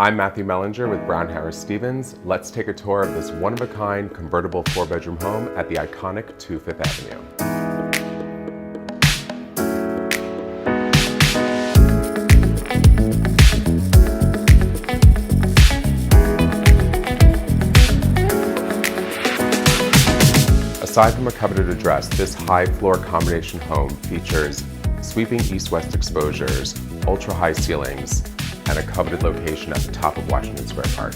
I'm Matthew Melinger with Brown Harris Stevens. Let's take a tour of this one-of-a-kind convertible 4-bedroom home at the iconic 2 Fifth Avenue. Aside from a coveted address, this high-floor combination home features sweeping east-west exposures, ultra-high ceilings, and a coveted location at the top of Washington Square Park.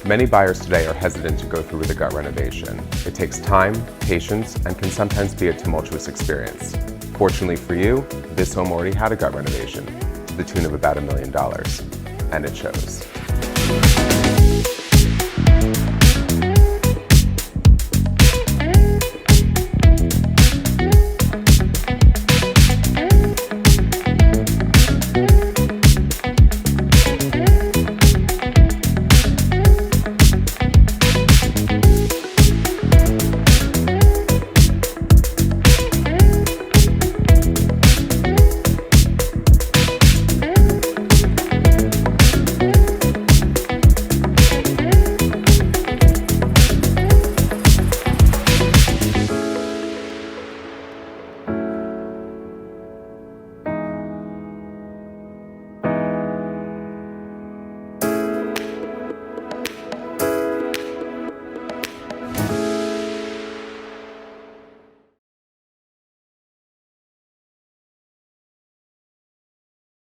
Many buyers today are hesitant to go through with a gut renovation. It takes time, patience, and can sometimes be a tumultuous experience. Fortunately for you, this home already had a gut renovation to the tune of about $1 million, and it shows.